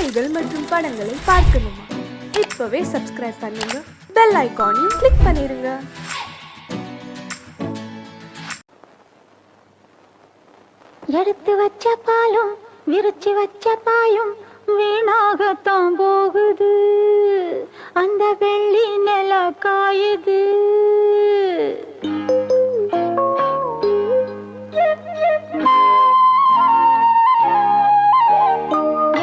செய்திகள் மற்றும் படங்களை பார்க்கணுமா? இப்பவே சப்ஸ்கிரைப் பண்ணுங்க, பெல் ஐகானையும் கிளிக் பண்ணிருங்க. எடுத்து வச்ச பாலும் விரிச்சு வச்ச பாயும் வீணாகத்தான் போகுது. அந்த வெள்ளி நில காயுது.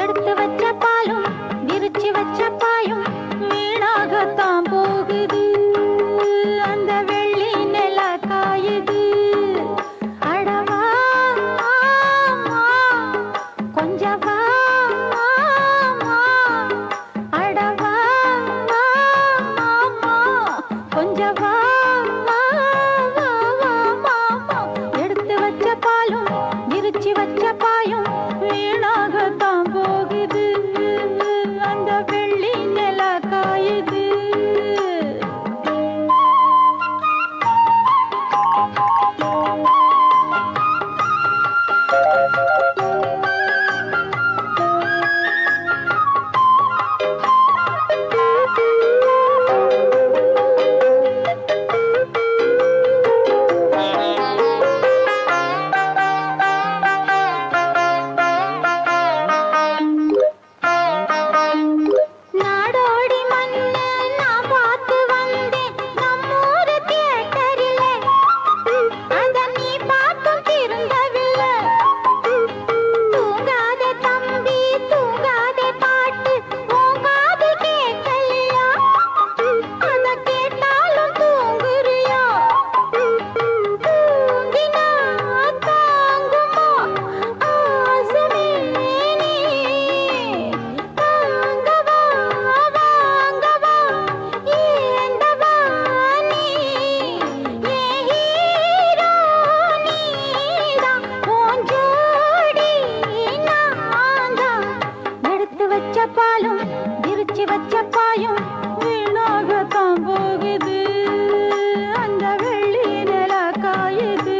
எடுத்து வச்ச பாலும் விரிச்சு வச்ச பாயும் வீணாகத்தான் போகுது. அந்த வெள்ளி நில காயுது. அடவா கொஞ்சவா அடவா கொஞ்சவா எடுத்து வச்ச பாலும் விரிச்சு வச்ச பாயும் வீணாகத்தான் போகுது. அந்த வெள்ளி நில காயுது. நாடோடி மண்ணு நான் பார்த்து வந்தேன் நம்மூரு தியேட்டரிலே. அத நீ பார்த்தும் திருந்தவில்லை. தூங்காதே தம்பி தூங்காதே பாட்டு உன் காது கேட்கலையா? அத கேட்டாலும் தூங்குறியா? தூங்கினா தாங்குமா ஆசமே நீ? தாங்கவா வாங்கவா ஏந்தவா நீ? ஏன் ஹீரோ நீதான், உன் ஜோடி நான்தான். எடுத்து வச்ச பாலும் விரிச்சு வச்ச பாயும் வீணாகத்தான் போகுது. அந்த வெள்ளி நில காயுது.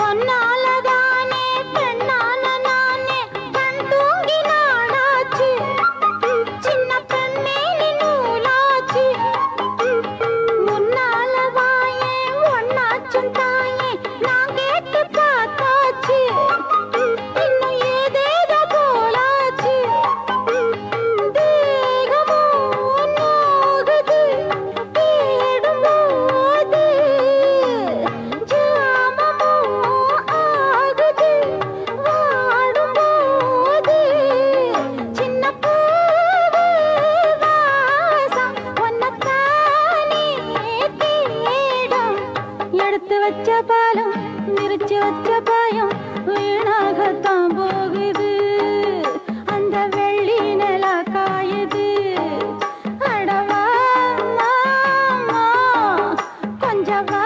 ஒன்னாலதானே பெண்ணான நானே கண் தூங்கி நாடாச்சு. சின்ன பெண்ணே நீ நூலாச்சு. முன்னால வாயே ஒன்னாச்சும் தாயே நான் கேட்டு பார்த்தாச்சு. இன்னும் ஏதேதோ போலாச்சு. தேகமோ நோகுது தேடும்போது. ஜாமமோ ஆகுது வாடும்போது. சின்ன பூவு வாசம் ஒன்னத்தானே தேடும். எடுத்து வச்ச பாலும் விரிச்சு வச்ச பாயும் வீணாகத்தான் போகுது. அந்த வெள்ளி நில காயுது. அடவா கொஞ்சவா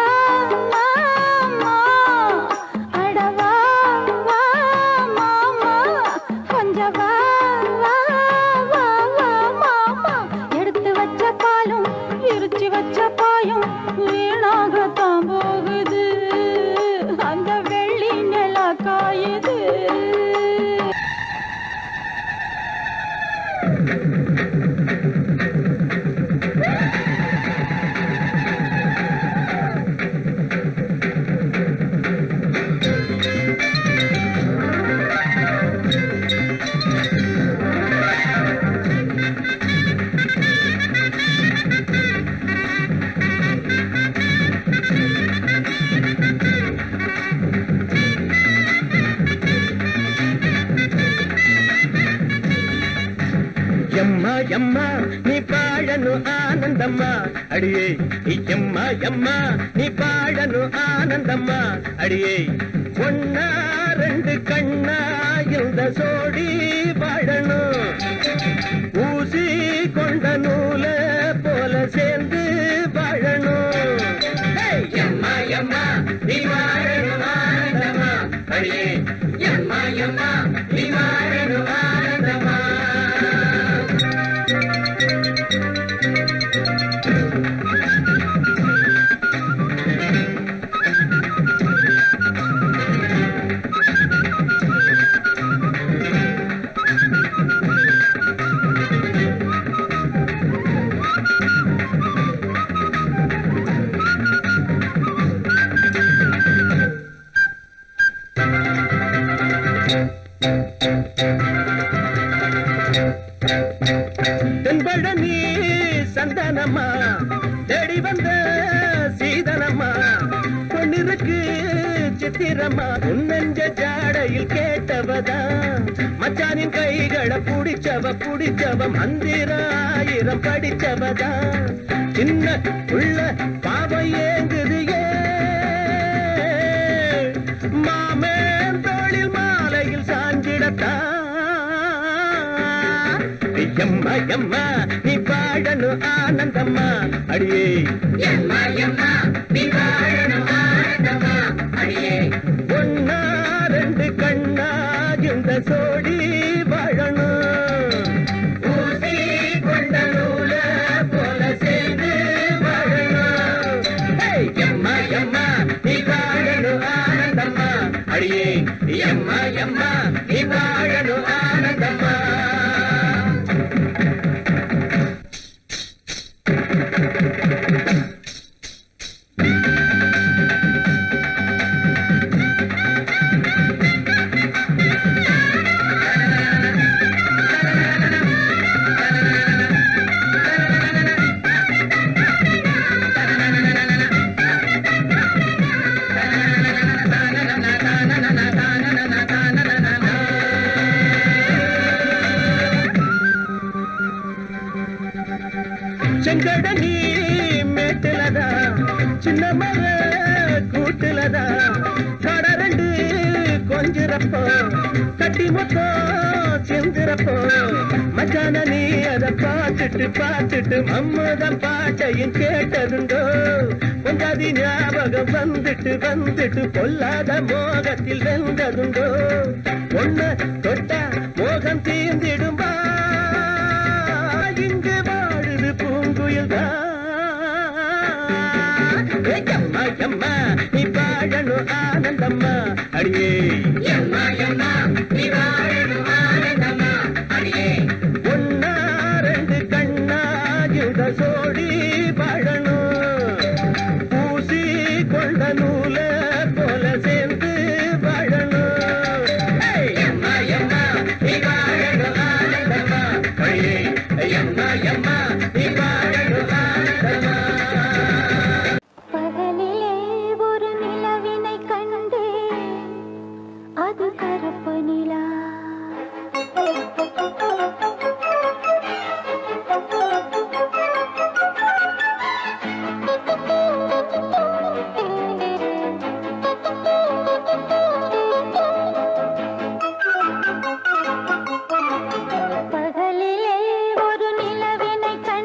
அடவா கொஞ்சவா எடுத்து வச்ச பாலும் விரிச்சு வச்ச பாயும் வீணாகத்தான் போகுது. அந்த வெள்ளி நில காயுது. ಯಮ್ಮ ಯಮ್ಮ ನೀ ಬಾಳನು ಆನಂದಮ್ಮ ಅಡಿಯೇ ಈ ಯಮ್ಮ ಯಮ್ಮ ನೀ ಬಾಳನು ಆನಂದಮ್ಮ ಅಡಿಯೇ ಒನ್ನ ரெண்டு கண்ணா இந்த சோடி வாழணும் ஊசி கொண்ட நூல நீ சந்தனம்மா தேடி வந்த சீதனம்மா பொன்னிருக்கு சித்திரம்மா உன்னஞ்ச ஜாடையில் கேட்டவதா மச்சானின் கைகளை புடிச்சவ மந்திராயிரம் படிச்சவதா சின்ன உள்ள பாவை ஏங்குது மாமேன் தோளில் மாலையில் சாஞ்சிடத்தா எம்மா எம்மா நீ பாடணும் ஆனந்தம்மா அடியே எம்மா எம்மா நீ பாடணும் ஆனந்தம்மா அடியே ஒன்னா ரெண்டு கண்ணா இந்த சோடி வாழணும் ஊசி கொண்ட நூல போல சேர்ந்து வாழணும் எம்மா எம்மா நீ பாடணும் ஆனந்தம்மா அடியே எம்மா எம்மா நீ பாடணும் ஆனந்தம்மா செங்கடனி மேட்டுலதா சின்ன மர கூட்டுலதா கடரண்டு கொஞ்சிறப்போ கட்டி மொத்தம் செஞ்சிறப்போ மச்சான நீ அதை பார்த்துட்டு மம்மதம் பாட்டையும் கேட்டதுண்டோ பொஞ்சாதி ஞாபகம் வந்துட்டு பொல்லாத மோகத்தில் வெந்ததுண்டோ ஒண்ணு தொட்டா மோகம் தீர்ந்திடும்பா இங்கு வாழுது பூங்குயில் எம்மா எம்மா நீ பாடணும் ஆனந்தம்மா அடியே எம்மா எம்மா நீ பாடணும் ஆனந்தம்மா அடியே ஒன்னா ரெண்டு கண்ணா இந்த சோடி வாழணும் பூசி கொண்ட நூல போல சேர்ந்து வாழணும் எம்மா எம்மா நீ பாடணும் ஆனந்தம்மா அடியே எம்மா எம்மா நீ பாடணும் ஆனந்தம்மா பகலிலே ஒரு நிலவினை கண்டே அது கருப்பு நிலா பகலிலே ஒரு நிலவினை கண்டே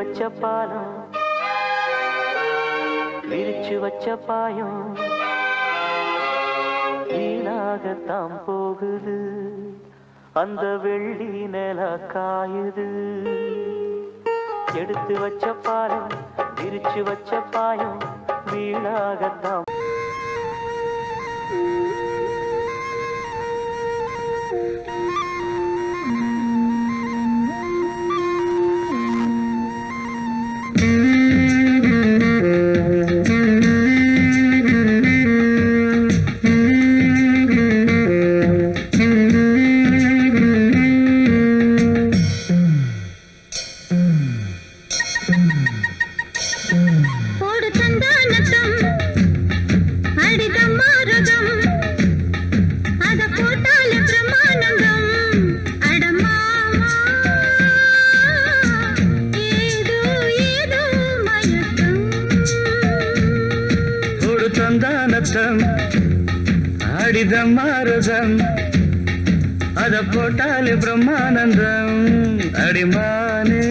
வச்ச பாலம் விரிச்சு வச்ச பாயம் வீணாகத்தான் போகுது அந்த வெள்ளி நில காயுது எடுத்து வச்ச பாலம் விரிச்சு வச்ச பாயம் வீணாகத்தான் அடிதம் மாறுதம் அத போட்டாலே பிரம்மானந்தம் அடிமானே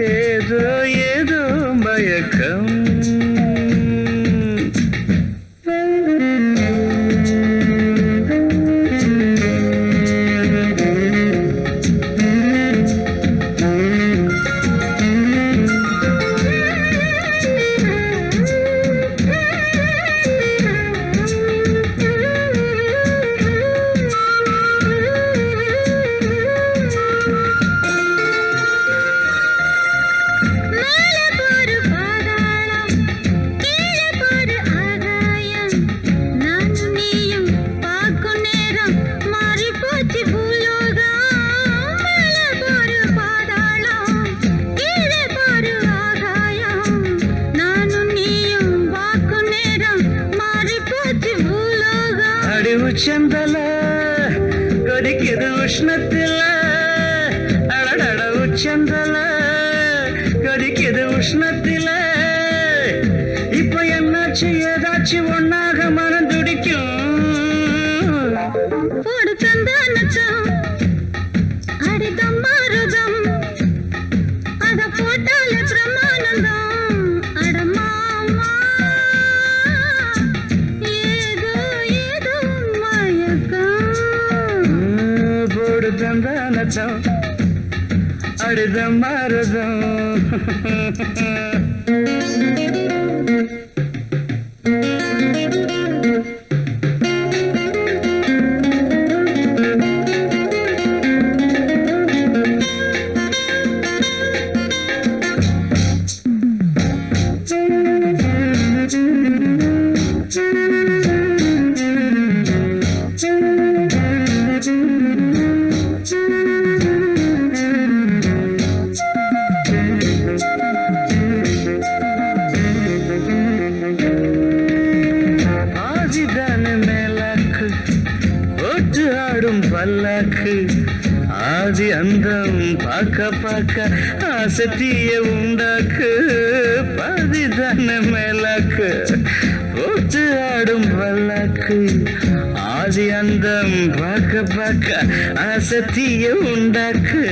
ஏதோ ஏதோ மயக்கம் உச்சந்தல கொதிக்குது உஷ்ணத்தில அடடட உச்சந்தல கொதிக்குது உஷ்ணத்தில இப்ப என்னாச்சு ஏதாச்சும் ஒன்னாக மனம் துடிக்கும் அடிதம் மாறுதம் அத போட்டாலே பிரமானந்தம் அடமாமா ஏதோ ஏதோ தந்தானத்தம் அடிதம் மாறுதம் பல்லாக்கு ஆதி அந்தம் பார்க்க பார்க்க ஆசத்திய உண்டாக்கு பாதிதான மேலாக்கு போட்டு ஆடும் பல்லாக்கு ஆதி அந்தம் பார்க்க பார்க்க ஆசத்திய உண்டாக்கு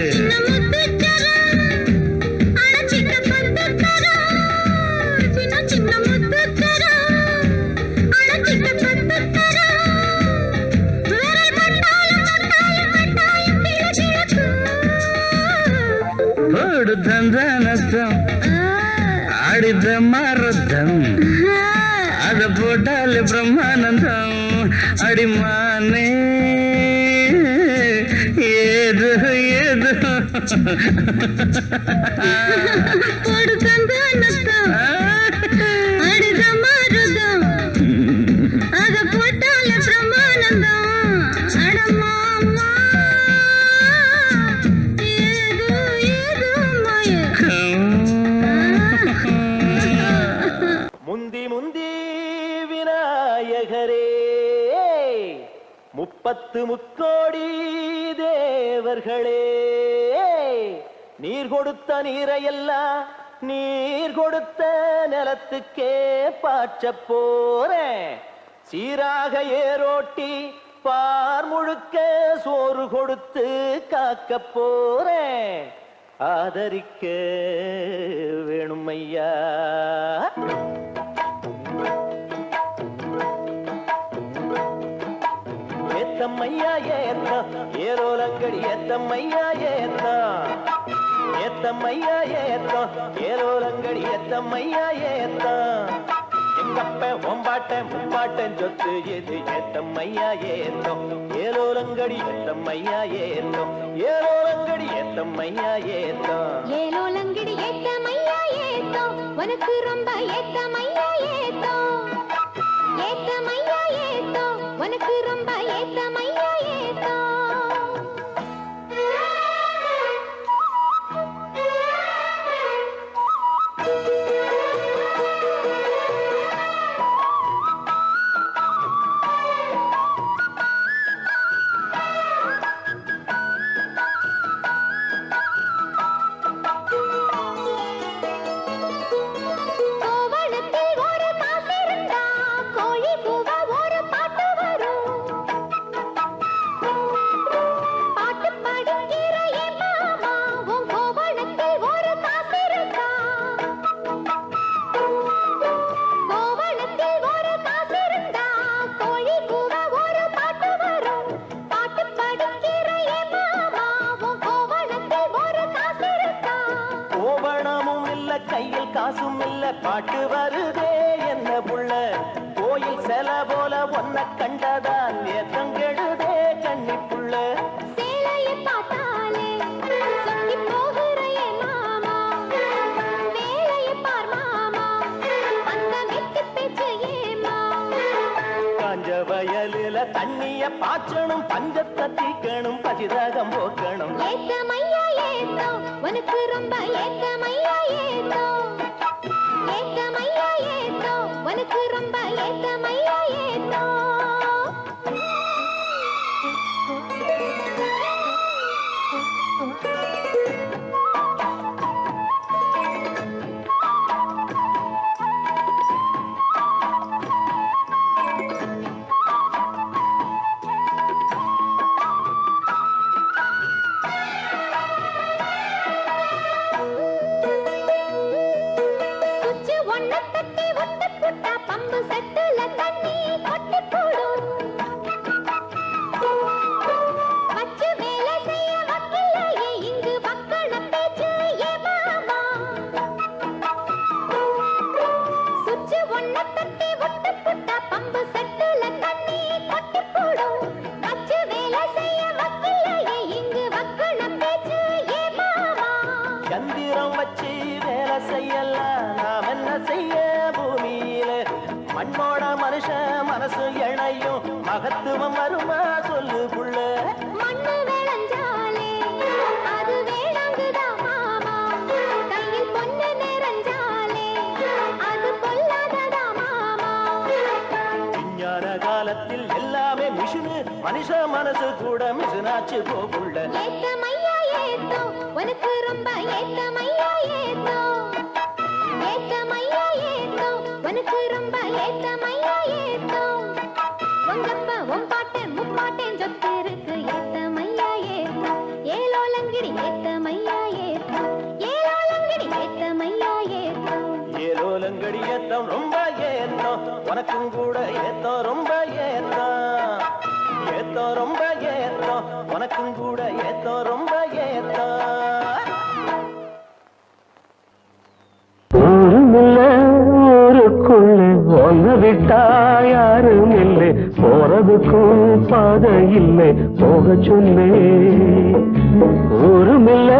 தந்தானத்தம் ஆடித மாறுதம் அத போட்டாலே பிரம்மானந்தம் அடிமானே ஏதோ ஏதோ அடித மாறுதம் அத போட்டாலே பிரம்மானந்தம் அடமாமா முந்தி முந்தி விநாயகரே முப்பத்து முக்கோடி தேவர்களே நீர் கொடுத்த நீரையெல்லாம் நீர் கொடுத்த நிலத்துக்கே பாய்ச்ச போறேன் சீராக ஏரோட்டி பார் முழுக்க சோறு கொடுத்து காக்க போறேன் ஆதரிக்க வேணும் ஐயா. ஏத்தம்மையா ஏத்தம் ஏரோலங்கடி ஏத்தம்மையா ஏத்தம் ஏத்தம்மையா ஏத்தம் ஏரோலங்கடி ஏத்தம்மையா ஏத்தம் எங்கப்ப ஒம்பாட்டன் முப்பாட்டன் சொத்து எது ஏத்தம்மையா ஏத்தம் ஏரோலங்கடி ஏத்தம்மையா ஏத்தம் ஏரோலங்கடி ஏத்தம்மையா ஏத்தம் ஏலோலங்கடி ஏத்தமையா ஏத்தோ உனக்கு ரொம்ப ஏத்தமையா ஏத்தோ ஏத்தமையா ஏத்தோ உனக்கு ரொம்ப ஏத்தமையா ஏத்தோ கையில் காசும் இல்ல பாட்டு வருதே என்ன புள்ள கோயில் செல போல ஒன்ன கண்டதான் ஏத்தம் கெடுதே கண்ணி புள்ள சேலையை பார்த்தாலே சொக்கி போகிறையே மாமா வேலையை பார் மாமா அந்த வெட்டி பேச்சு ஏமா காஞ்ச வயலில தண்ணிய பாய்ச்சணும் பஞ்சத்தை தீக்கணும் பசிதாகம் போக்கணும் ஏத்தமையா ஏத்தோ உனக்கு ரொம்ப ஏத்தமையா ஏத்தோ ஏத்தமையா ஏத்தோ உனக்கு ரொம்ப ஏத்தமையா ஏத்தோ பம்பு செட்டுல தண்ணி கொட்டி போடும் வச்சு வேலை செய்ய வக்கில்லையே இங்கு வக்கண பேச்சு ஏ மாமா சுச்சு ஒன்ன தட்டி ஒட்டு புட்டா பம்பு செட்டுல தண்ணி கொட்டி போடும் வச்சு வேலை செய்ய வக்கில்லையே இங்கு வக்கண பேச்சு ஏ மாமா சந்திரம் வச்சு வேலை செய்யலாம் நாம் என்ன செய்ய பூமியில மண்ணோட மனுஷன் மனசு இணையும் மகத்துவம் வருமா சொல்லு புள்ள மண்ணு விளைஞ்சாலே அது வேளாங்குதா மாமா கையில் பொண்ணு நிறைஞ்சாலே அது பொல்லாததா மாமா விஞ்ஞான காலத்தில் எல்லாமே மிஷினு மனுஷ மனசு கூட மிஷினாச்சு போகுள்ள ஏத்தமையா ஏத்தோ உனக்கு ரொம்ப ஏத்தமையா ஏத்தோ ஏத்தமையா ஏத்தோ உனக்கு ரொம்ப ஏத்தமையா ஏத்தோ உங்கப்ப உம்பாட்டன் முப்பாட்டன் சொத்து இருக்கு ஏத்தமையா ஏத்தோ ஏலோலங்கிடி ஏத்தமையா ஏத்தோ ஏலோலங்கிடி ஏத்தமையா ஏத்தோ ஏலோலங்கடி ஏத்தம் ரொம்ப ஏத்தம் உனக்கும் கூட ஏத்தம் ரொம்ப ஏத்தம் ஏத்தம் ரொம்ப ஏத்தம் உனக்கும் கூட ஏத்தம் ரொம்ப ஏத்தம் ஊருக்குள்ள ஒன்னு விட்டா யாரும் இல்லை போறதுக்கும் பாதை இல்லை போக சொன்னே ஊருமில்ல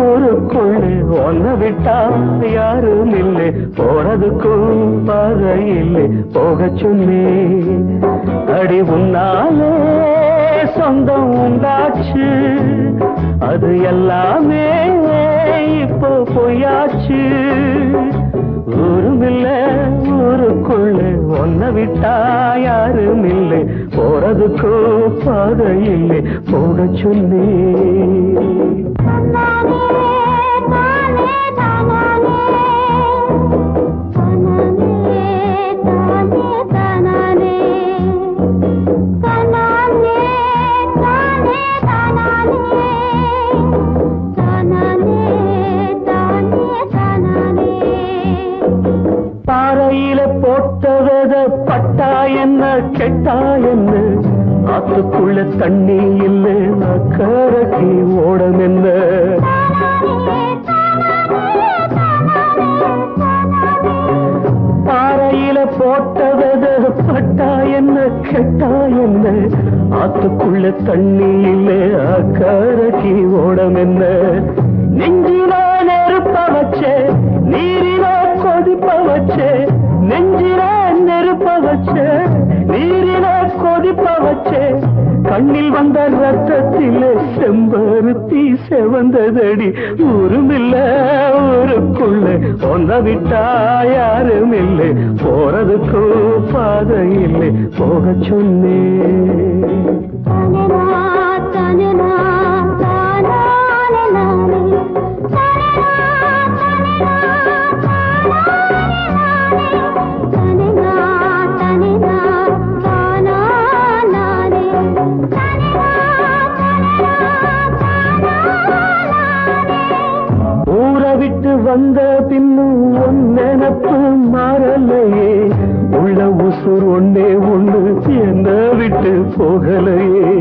ஊருக்குள்ள ஒன்னு விட்டா யாரும் இல்லை போறதுக்கும் பாதை இல்லை போக சொன்னே அடி உன்னாலே சொந்தம் உண்டாச்சு அது எல்லாமே இப்போ பொய்யாச்சு ஊருமில்ல ஊருக்குள்ள ஒன்ன விட்டா யாரும் இல்லை போறதுக்கோ பாதை இல்லை போக சொன்னே தானே போட்டவத பட்டா என்ன கெட்டா என்ன ஆத்துக்குள்ள தண்ணி இல்லை அக்கறைக்கு ஓடம் என்ன பாறையில போட்டவத பட்டா என்ன கெட்டா என்ன ஆத்துக்குள்ள தண்ணி இல்லை அக்கறைக்கு ஓடம் என்ன நெஞ்சில நெருப்ப வச்சே நீரில கொதிப்ப வச்சே நெஞ்சில நெருப்ப வச்சே நீரில கொதிப்ப வச்சே கண்ணில் வந்த ரத்தத்திலே செம்பருத்தி செவந்ததடி ஊருமில்ல ஊருக்குள்ள ஒன்ன விட்டா யாரும் இல்லை போறதுக்கும் பாதை இல்லை போக சொன்னே வந்த பின்னும் உன் நினப்பு மாறலையே உள்ள உசுர் ஒன்னே ஒண்ணு என்ன விட்டு போகலையே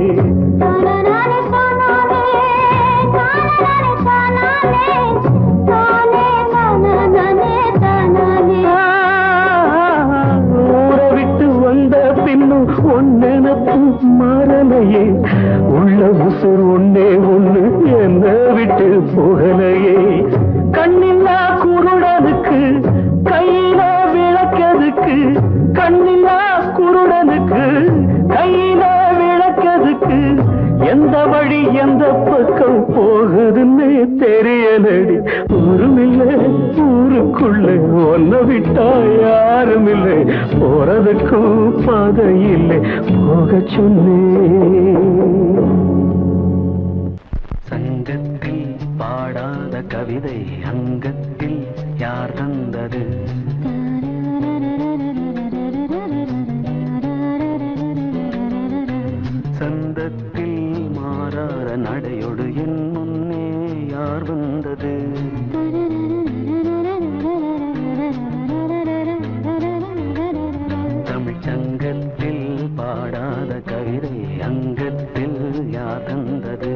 ஊரை விட்டு வந்த பின்னும் உன் நினப்பு மாறலையே உள்ள உசுர் ஒன்னே ஒண்ணு என்ன விட்டு போகலையே கண்ணில்லா குருடனுக்கு கையில விளக்கதுக்கு கண்ணில்லா குருடனுக்கு கையில விளக்கதுக்கு எந்த வழி எந்த பக்கம் போகுதுன்னு தெரியலடி ஊருமில்லை ஊருக்குள்ள ஒன்ன விட்டா யாரும் இல்லை போறதுக்கும் பாதை இல்லை போக சொன்னே சங்கத்தில் பாடாத கவிதை அங்கத்தில் யார் தந்தது சந்தத்தில் மாறாத நடையொடு என் முன்னே யார் வந்தது தமிழ் சங்கத்தில் பாடாத கவிதை அங்கத்தில் யார் தந்தது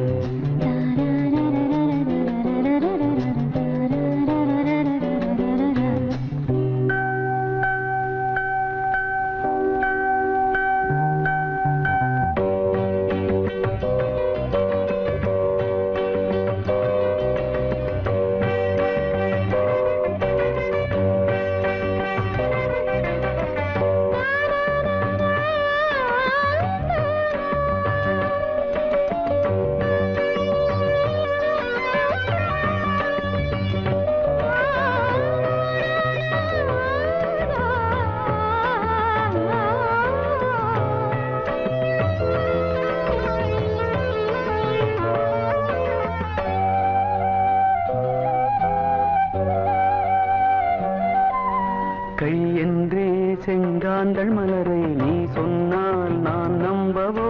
கையென்றே செங்காந்தள் மலரை நீ சொன்னால் நான் நம்பவோ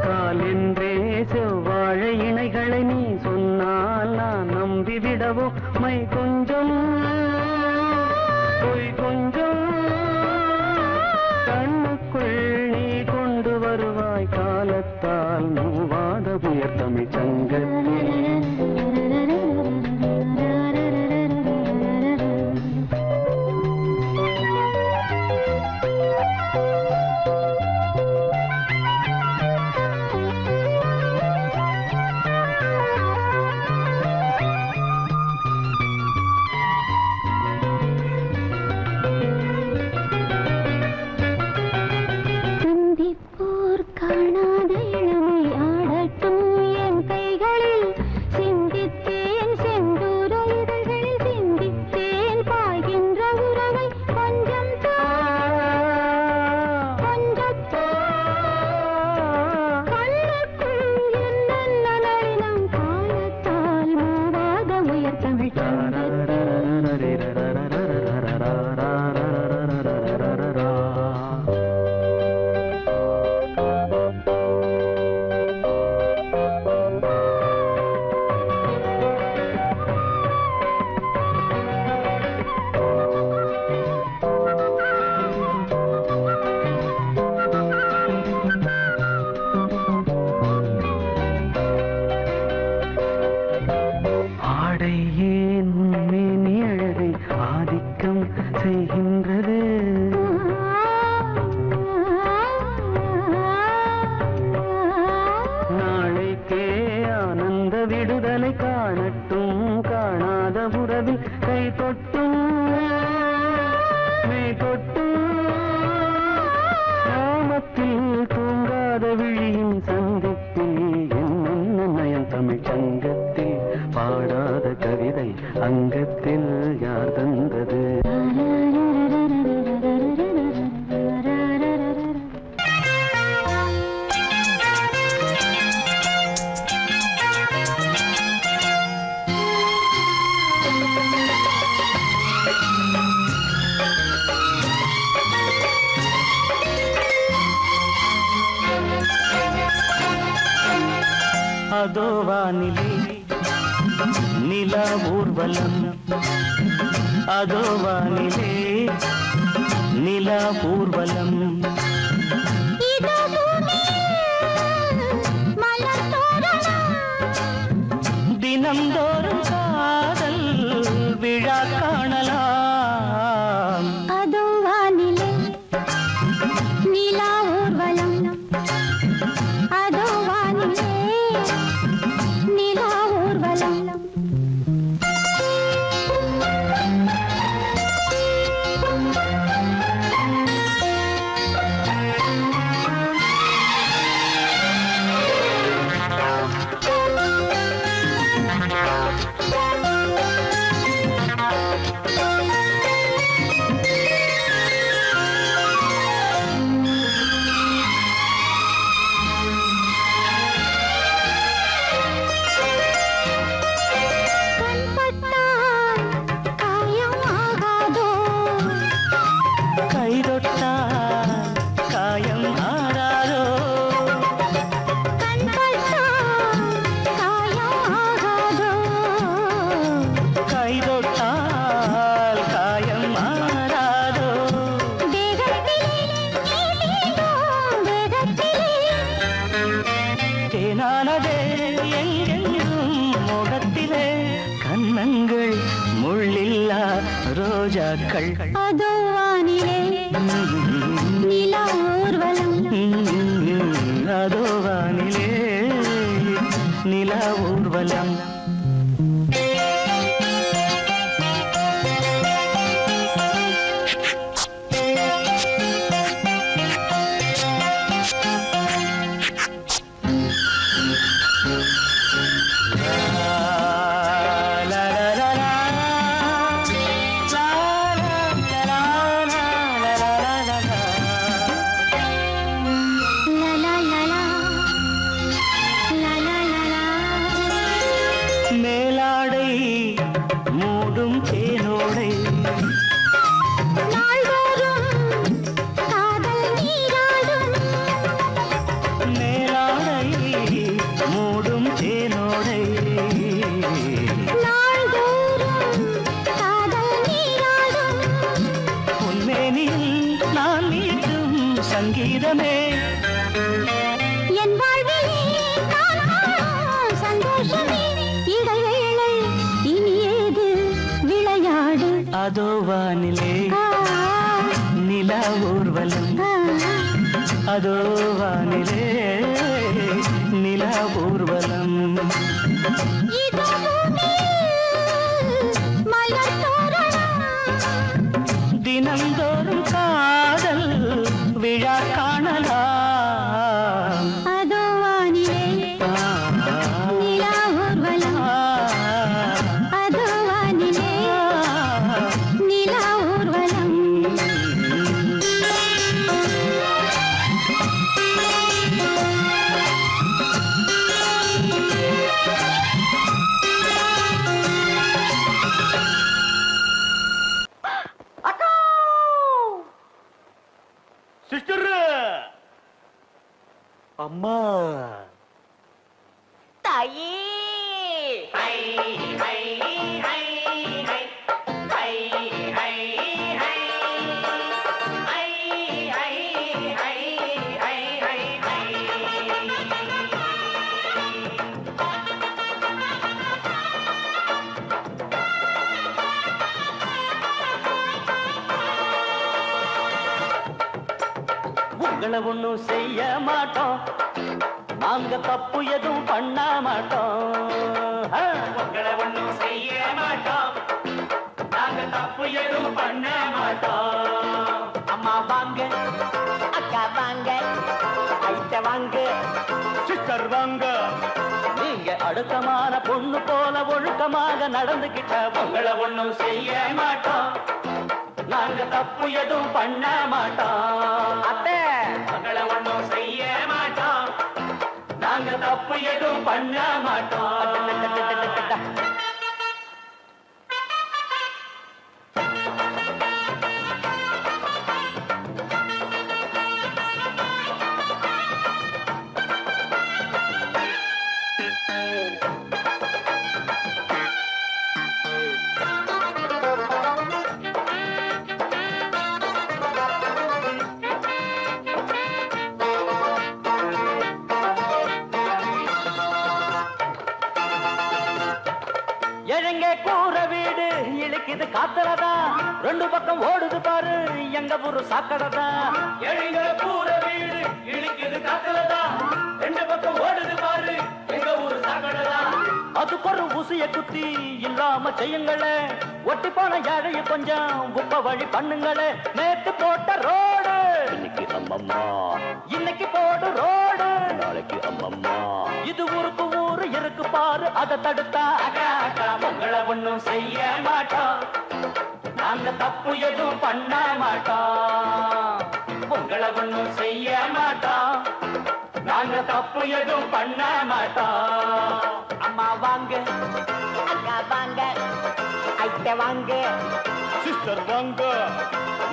கால் என்றே செவ்வாழை இணைகளை நீ சொன்னால் நான் நம்பிவிடவோ மை கொஞ்சம் பொய் கொஞ்சம் கண்ணுக்குள் நீ கொண்டு வருவாய் காலத்தால் மூவாத புயர் தமிழ் சங்கத்தில் தமிழ் சங்கத்தில் பாடாத கவிதை அங்கத்தில் யார் தந்தது? அதோ வானிலே நிலா ஊர்வலம், அதோ வானிலே நிலா ஊர்வலம். தினம்தோறும் காதல் விழா காணலாம். அதோ வானிலே நிலா ஊர்வலம், அதோ வானிலே நிலா ஊர்வலம். தேனானதே எங்கெங்கும் முகத்திலே கன்னங்கள் முள்ளில்லா ரோஜாக்கள். அதோ வானிலே நிலா ஊர்வலம், அதோ வானிலே நிலா ஊர்வலம். மேலாடை மூடும் தேனோடை, நாள்தோறும் காதல் நீராடும். மேலாடை மூடும் தேனோடை, நாள்தோறும் காதல் நீராடும். உன்மேனியில் நான் மீட்டும் சங்கீதமே, என் வாழ்விலே நான் காணும் சந்தோஷமே. இடைவேளை இனி ஏது விளையாடு. அதோ வானிலே ஆ, நிலா ஊர்வலம், ஆ, அதோ வானிலே நிலா ஊர்வலம். இதோ பூமியில் மலர் தோரணம். தினம்தோறும் காதல் விழா காணலாம். அதோ வானிலே நிலா ஊர்வலம், அதோ வானிலே நிலா ஊர்வலம். சிஸ்டர் அம்மா தாயே high high high high high high high high high high high high உங்களை ஒண்ணும் செய்ய மாட்டோம், நாங்க தப்பு எதுவும் பண்ண மாட்டோம். உங்களை ஒண்ணும் செய்ய மாட்டோம், நாங்க தப்பு எதுவும் பண்ண மாட்டோம். அம்மா வாங்க, அக்கா வாங்க, ஐட்ட வாங்க, சிஸ்டர் வாங்க, நீங்க அடுக்கமான பொண்ணு போல ஒழுக்கமாக நடந்துகிட்ட உங்களை ஒண்ணும் செய்ய மாட்டோம், நாங்க தப்பு எதுவும் பண்ண மாட்டோம். அத்தை உங்களை ஒண்ணும் செய்ய மாட்டோம், நாங்க தப்பு எதுவும் பண்ண மாட்டோம். எழங்க கூற வீடு இழுக்குது காத்துலதான், ரெண்டு பக்கம் ஓடுது பாரு எங்க ஊரு சாக்கடைதான். எழங்க கூற வீடு இழுக்குது காத்துலதான், ரெண்டு பக்கம் ஓடுது பாரு எங்க ஊரு சாக்கடைதான். அதுக்கு ஒரு ஊசிய குத்தி இல்லாம செய்யுங்களே, ஒட்டி போன ஏழைய கொஞ்சம் உப்ப வழி பண்ணுங்களே. நேத்து போட்ட ரோடு இன்னைக்கு அம்மம்மா, இன்னைக்கு போடு ரோடு நாளைக்கு அம்மம்மா. இது ஊருக்கு ஊரு இருக்கு பாரு, அதை தடுத்தா அக்கா அக்கா உங்களை ஒண்ணும் செய்ய மாட்டோம், நாங்க தப்பு எதுவும் பண்ண மாட்டோம். உங்களை ஒண்ணும் செய்ய மாட்டோம், நாங்க தப்பு எதுவும் பண்ண மாட்டோம். அம்மா வாங்க, அக்கா வாங்க, ஐட்ட வாங்க, சிஸ்டர் வாங்க.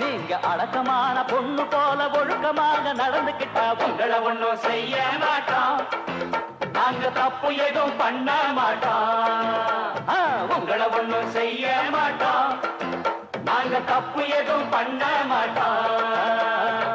நீங்க அடக்கமான பொண்ணு போல ஒழுக்கமாக நடந்துகிட்டா உங்களை ஒண்ணும் செய்ய மாட்டோம், நாங்க தப்பு எதுவும் பண்ண மாட்டோம். உங்களை ஒண்ணும் செய்ய மாட்டோம், நாங்க தப்பு எதுவும் பண்ண மாட்டோம்.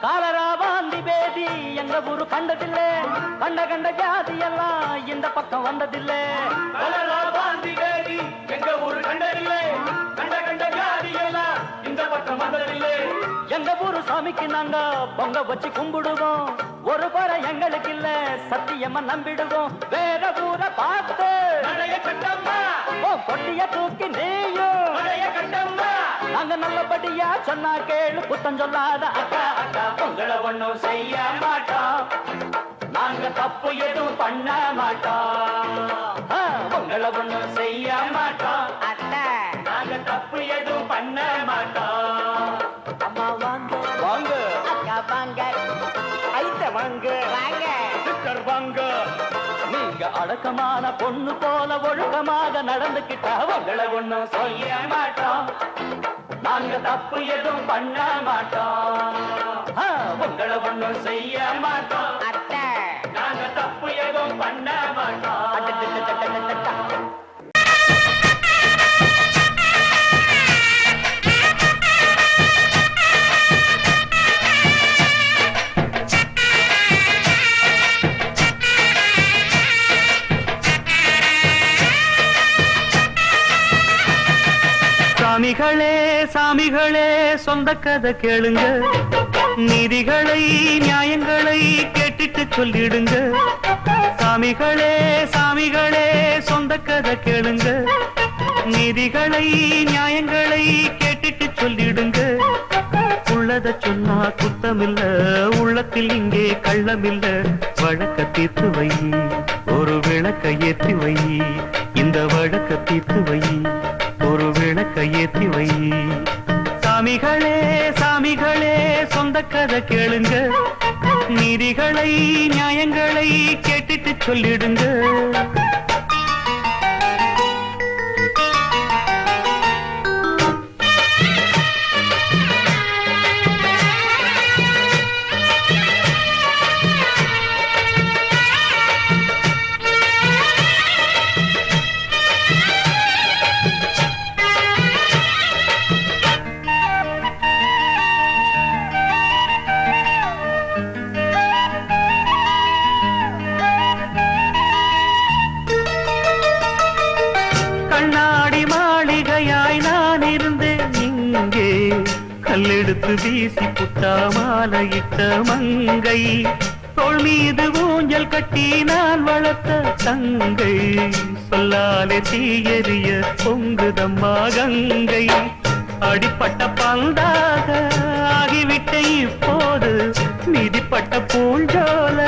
காலரா வாந்தி பேதி எங்க ஊரு கண்டதில்லை, கண்ட கண்ட ஜாதி எல்லாம் இந்த பக்கம் வந்ததில்லை. காலரா வாந்தி பேதி எங்க ஊரு கண்டதில்லை, கண்ட கண்ட ஜாதி எல்லாம் இந்த பக்கம் வந்ததில்லை. எங்க ஊரு சாமிக்கு நாங்க பொங்க வச்சு கும்பிடுவோம், ஒரு குறை எங்களுக்கு இல்ல சத்தியமா நம்பிடுவோம். வேற ஊரை பார்த்து நடைய கட்டம்மா, பொட்டிய தூக்கி நீயும் நடைய கட்டம்மா. நாங்க நல்லபடியா சொன்னா கேளு, குத்தம் சொல்லாத அக்கா அக்கா உங்களை ஒண்ணும் செய்ய மாட்டோம், நாங்க தப்பு எதுவும் பண்ண மாட்டோம். உங்களை ஒண்ணும் செய்ய மாட்டோம், அத்தை நாங்க தப்பு எதுவும் பண்ண மாட்டோம். அம்மா வாங்க, வாங்க அக்கா வாங்க, ஐட்ட வாங்க, வாங்க, சிஸ்டர் வாங்க. நீங்க அடக்கமான பொண்ணு போல ஒழுக்கமாக நடந்துகிட்டா உங்களை ஒண்ணும் செய்ய மாட்டோம், நாங்க தப்பு எதுவும் பண்ண மாட்டோம். உங்களை ஒண்ணும் செய்ய மாட்டோம், அத்தை நாங்க தப்பு எதுவும் பண்ண மாட்டோம். சாமிகளே சாமிகளே சொந்த கதை கேளுங்க, நீதிகளை நியாயங்களை கேட்டுட்டு சொல்லிடுங்க. சாமிகளே சாமிகளே சொந்த கதை கேளுங்க, நீதிகளை நியாயங்களை கேட்டுட்டு சொல்லிடுங்க. உள்ளத சொன்னா குத்தமில்ல, உள்ளத்தில் இங்கே கள்ளமில்ல. வழக்க தீர்த்து வை, ஒரு விளக்க ஏற்றி வை, இந்த வழக்க தீர்த்து வை, ஒரு விளக்க ஏற்றி வை. சாமிகளே சாமிகளே சொந்த கதை கேளுங்க, நீதிகளை நியாயங்களை கேட்டுட்டு சொல்லிடுங்க. கண்ணாடி மாளிகையாய் நான் இருந்தேன் இங்கே கல்லெடுத்து வீசி புட்டா மாலையிட்ட மங்கை தோள் மீது ஊஞ்சல் கட்டி நான் வளர்த்த தங்கை சொல்லாலே தீயறிய பொங்குதம்மா கங்கை அடிப்பட்ட பந்தாக ஆகிவிட்ட இப்போது மிதிப்பட்ட பூஞ்சோல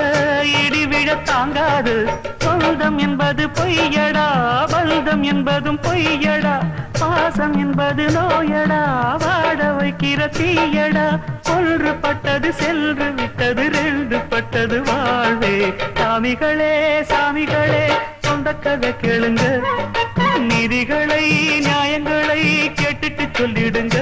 இடிவிழ தாங்காது சொந்தம் என்பது பொய்யடா பந்தம் என்பதும் பொய்யடா பாசம் என்பது நோயடா வாட வைக்கிற தீயடா கொன்று பட்டது சென்று விட்டது ரெண்டு பட்டது வாழ்வே சாமிகளே சாமிகளே சொந்த கதை கேளுங்க நீதிகளை நியாயங்களை கேட்டுட்டு சொல்லிடுங்க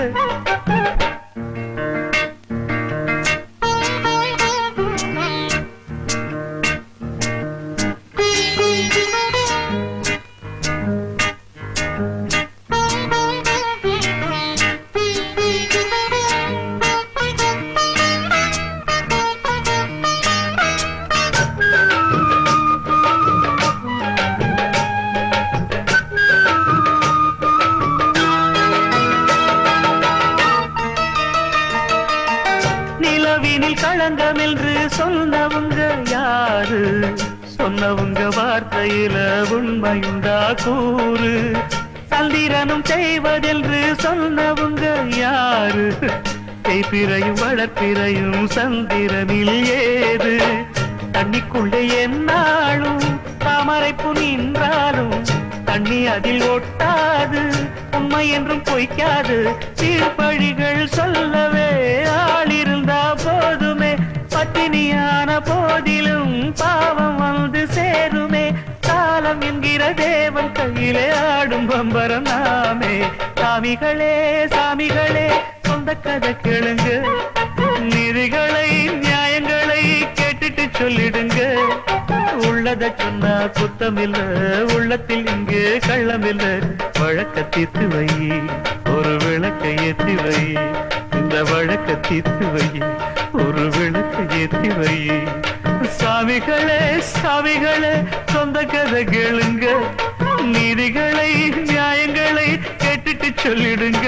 களங்கம் என்று சொன்னவங்க யாரு சொன்னவங்க வார்த்தையில உண்மையுண்டா கூறு சந்திரனும் செய்வதென்று சொன்னவங்க யாரு தேய்பிறையும் வளர்ப்பிறையும் சந்திரனில் ஏது தண்ணிக்குள்ளே என்னாலும் தாமரைப்பு நின்றாலும் தண்ணி அதில் ஒட்டாது உண்மை என்றும் பொய்க்காது தீர்ப்பழிகள் சொல்லவே ஆளிருந்தா போதுமே பட்டினியான போதிலும் பாவம் வந்து சேருமே காலம் என்கிற தேவன் கையிலே ஆடும் பம்பரம் நாமே சாமிகளே சாமிகளே சொந்த கதை கேளுங்க நீதிகளை நியாயங்களை கேட்டுட்டு சொல்லிடுங்க உள்ளத சொன்னா குத்தமில்ல உள்ளத்தில் இங்கு கள்ளமில்ல வழக்க தீர்த்து வை ஒரு விளக்கை ஏற்றி வை இந்த வழக்க தீர்த்து வை ஒரு விளக்கை ஏற்றி வை சாமிகளே சாமிகளே சொந்த கதை கேளுங்க நீதிகளை நியாயங்களை கேட்டுட்டு சொல்லிடுங்க